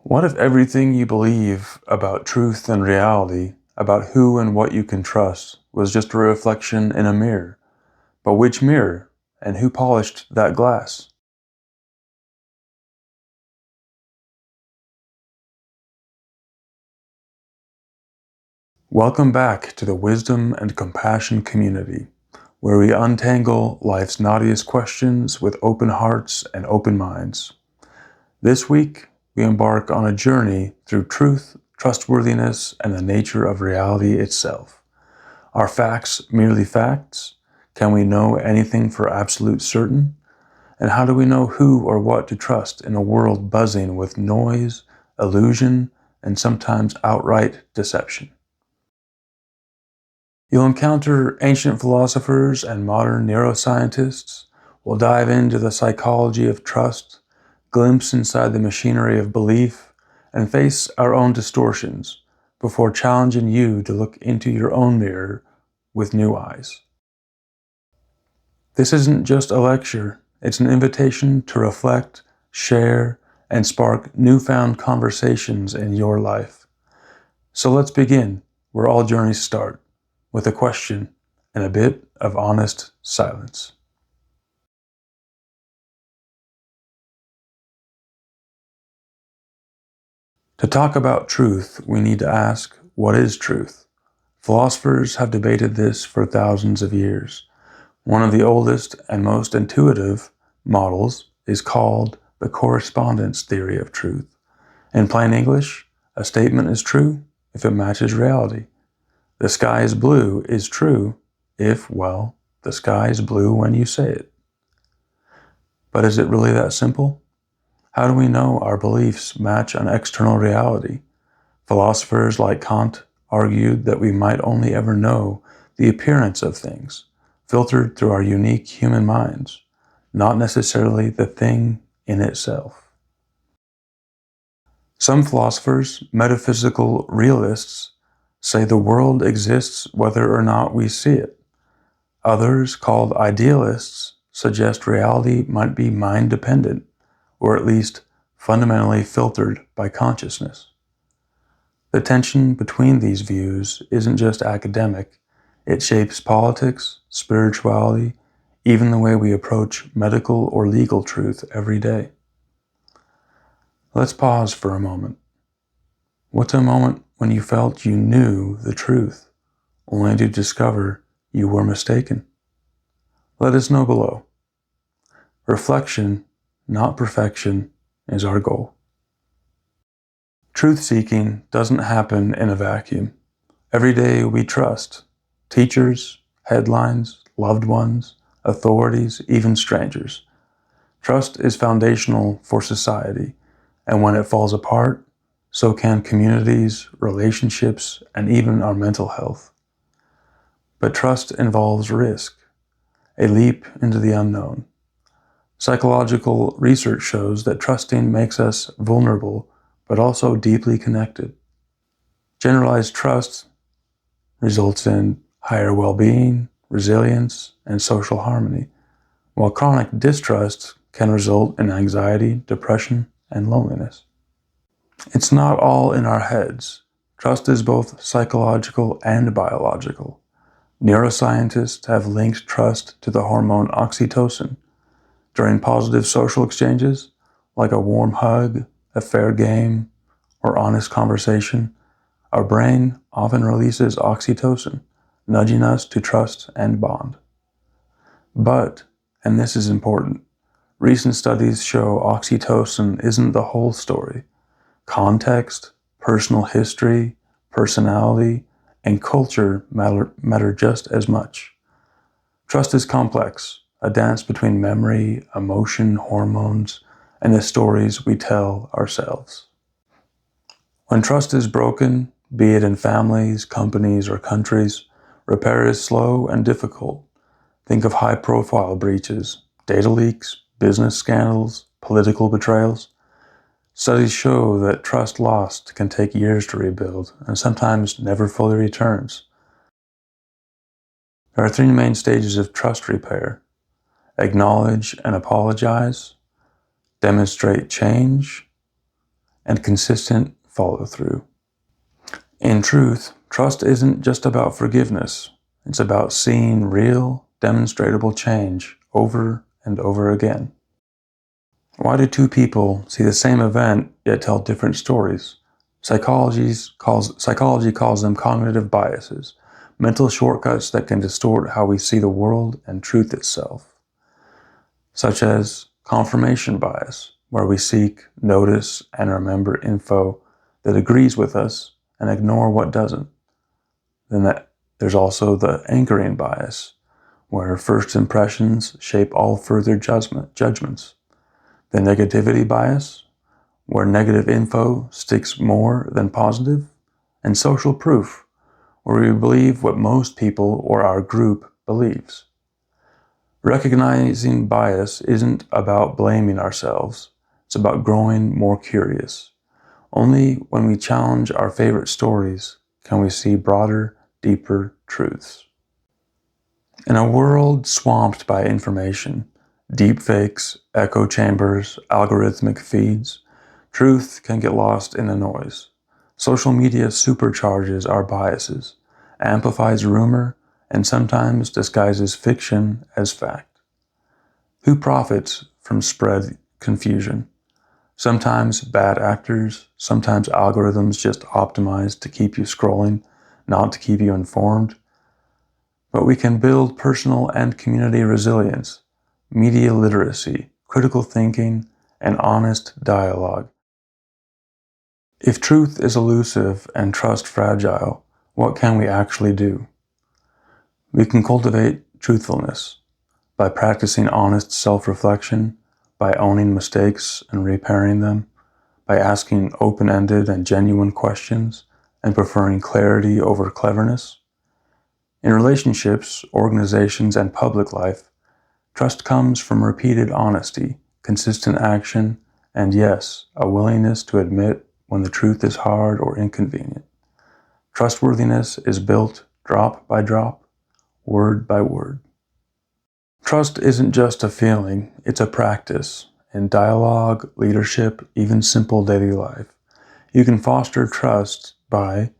What if everything you believe about truth and reality, about who and what you can trust, was just a reflection in a mirror? But which mirror, and who polished that glass? Welcome back to the Wisdom and Compassion community, where we untangle life's knottiest questions with open hearts and open minds. This week, we embark on a journey through truth, trustworthiness, and the nature of reality itself. Are facts merely facts? Can we know anything for absolute certain? And how do we know who or what to trust in a world buzzing with noise, illusion, and sometimes outright deception? You'll encounter ancient philosophers and modern neuroscientists. We'll dive into the psychology of trust, glimpse inside the machinery of belief, and face our own distortions before challenging you to look into your own mirror with new eyes. This isn't just a lecture, it's an invitation to reflect, share, and spark newfound conversations in your life. So let's begin where all journeys start, with a question and a bit of honest silence. To talk about truth, we need to ask, what is truth? Philosophers have debated this for thousands of years. One of the oldest and most intuitive models is called the correspondence theory of truth. In plain English, a statement is true if it matches reality. The sky is blue is true if, well, the sky is blue when you say it. But is it really that simple? How do we know our beliefs match an external reality? Philosophers like Kant argued that we might only ever know the appearance of things, filtered through our unique human minds, not necessarily the thing in itself. Some philosophers, metaphysical realists, say the world exists whether or not we see it. Others, called idealists, suggest reality might be mind-dependent, or at least fundamentally filtered by consciousness. The tension between these views isn't just academic, it shapes politics, spirituality, even the way we approach medical or legal truth every day. Let's pause for a moment. What's a moment when you felt you knew the truth, only to discover you were mistaken? Let us know below. Reflection, not perfection, is our goal. Truth-seeking doesn't happen in a vacuum. Every day we trust teachers, headlines, loved ones, authorities, even strangers. Trust is foundational for society, and when it falls apart, so can communities, relationships, and even our mental health. But trust involves risk, a leap into the unknown. Psychological research shows that trusting makes us vulnerable, but also deeply connected. Generalized trust results in higher well-being, resilience, and social harmony, while chronic distrust can result in anxiety, depression, and loneliness. It's not all in our heads. Trust is both psychological and biological. Neuroscientists have linked trust to the hormone oxytocin. During positive social exchanges, like a warm hug, a fair game, or honest conversation, our brain often releases oxytocin, nudging us to trust and bond. But, and this is important, recent studies show oxytocin isn't the whole story. Context, personal history, personality, and culture matter just as much. Trust is complex, a dance between memory, emotion, hormones, and the stories we tell ourselves. When trust is broken, be it in families, companies, or countries, repair is slow and difficult. Think of high-profile breaches, data leaks, business scandals, political betrayals. Studies show that trust lost can take years to rebuild, and sometimes never fully returns. There are three main stages of trust repair: acknowledge and apologize, demonstrate change, and consistent follow-through. In truth, trust isn't just about forgiveness. It's about seeing real, demonstrable change over and over again. Why do two people see the same event yet tell different stories? Psychology calls them cognitive biases, mental shortcuts that can distort how we see the world and truth itself, such as confirmation bias, where we seek, notice, and remember info that agrees with us and ignore what doesn't. Then there's also the anchoring bias, where first impressions shape all further judgments. The negativity bias, where negative info sticks more than positive. And social proof, where we believe what most people or our group believes. Recognizing bias isn't about blaming ourselves. It's about growing more curious. Only when we challenge our favorite stories can we see broader, deeper truths. In a world swamped by information, deepfakes, echo chambers, algorithmic feeds, truth can get lost in the noise. Social media supercharges our biases, amplifies rumor, and sometimes disguises fiction as fact. Who profits from spread confusion? Sometimes bad actors, sometimes algorithms just optimized to keep you scrolling, not to keep you informed. But we can build personal and community resilience, media literacy, critical thinking, and honest dialogue. If truth is elusive and trust fragile, what can we actually do? We can cultivate truthfulness by practicing honest self-reflection, by owning mistakes and repairing them, by asking open-ended and genuine questions and preferring clarity over cleverness. In relationships, organizations, and public life, trust comes from repeated honesty, consistent action, and yes, a willingness to admit when the truth is hard or inconvenient. Trustworthiness is built drop by drop, word by word. Trust isn't just a feeling, it's a practice. In dialogue, leadership, even simple daily life. You can foster trust by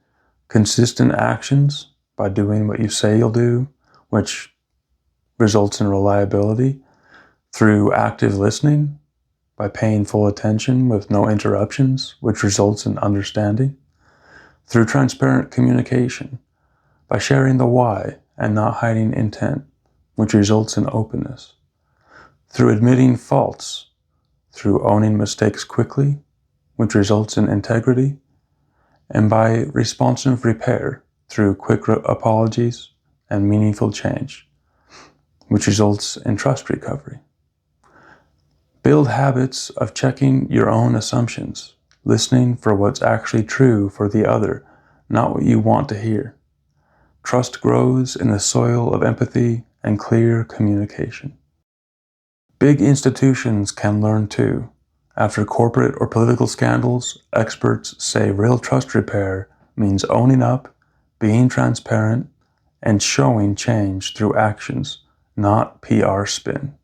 consistent actions, by doing what you say you'll do, which results in reliability, through active listening, by paying full attention with no interruptions, which results in understanding, through transparent communication, by sharing the why and not hiding intent, which results in openness, through admitting faults, through owning mistakes quickly, which results in integrity, and by responsive repair through quick apologies and meaningful change, which results in trust recovery. Build habits of checking your own assumptions, listening for what's actually true for the other, not what you want to hear. Trust grows in the soil of empathy and clear communication. Big institutions can learn too. After corporate or political scandals, experts say real trust repair means owning up, being transparent, and showing change through actions, not PR spin.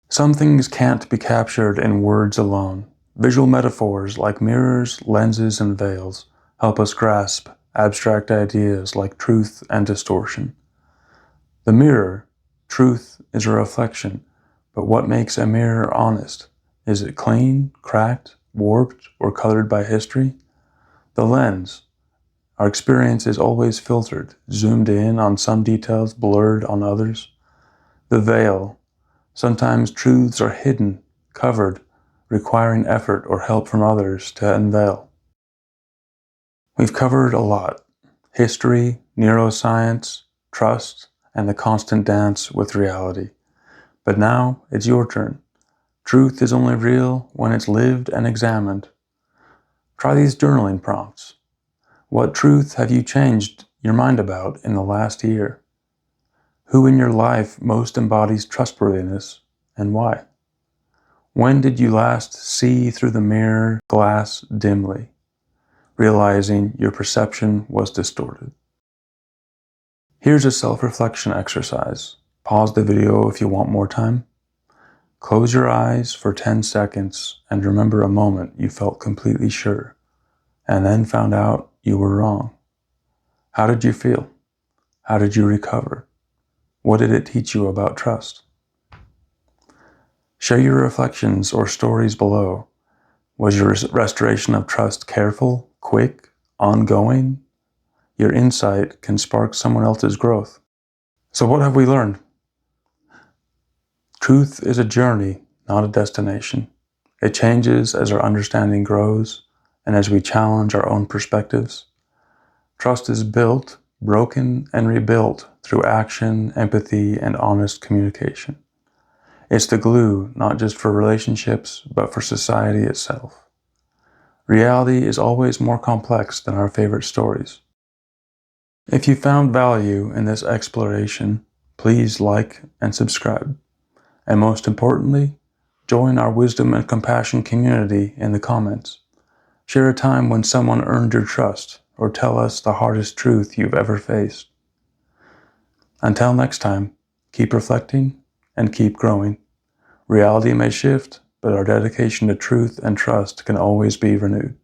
Some things can't be captured in words alone. Visual metaphors like mirrors, lenses, and veils help us grasp abstract ideas like truth and distortion. The mirror, truth, is a reflection, but what makes a mirror honest? Is it clean, cracked, warped, or colored by history? The lens, our experience is always filtered, zoomed in on some details, blurred on others. The veil, sometimes truths are hidden, covered, requiring effort or help from others to unveil. We've covered a lot: history, neuroscience, trust, and the constant dance with reality. But now it's your turn. Truth is only real when it's lived and examined. Try these journaling prompts. What truth have you changed your mind about in the last year? Who in your life most embodies trustworthiness, and why? When did you last see through the mirror glass dimly, realizing your perception was distorted? Here's a self-reflection exercise. Pause the video if you want more time. Close your eyes for 10 seconds and remember a moment you felt completely sure, and then found out you were wrong. How did you feel? How did you recover? What did it teach you about trust? Share your reflections or stories below. Was your restoration of trust careful, quick, ongoing? Your insight can spark someone else's growth. So what have we learned? Truth is a journey, not a destination. It changes as our understanding grows and as we challenge our own perspectives. Trust is built, broken, and rebuilt through action, empathy, and honest communication. It's the glue, not just for relationships, but for society itself. Reality is always more complex than our favorite stories. If you found value in this exploration, please like and subscribe. And most importantly, join our wisdom and compassion community in the comments. Share a time when someone earned your trust, or tell us the hardest truth you've ever faced. Until next time, keep reflecting and keep growing. Reality may shift, but our dedication to truth and trust can always be renewed.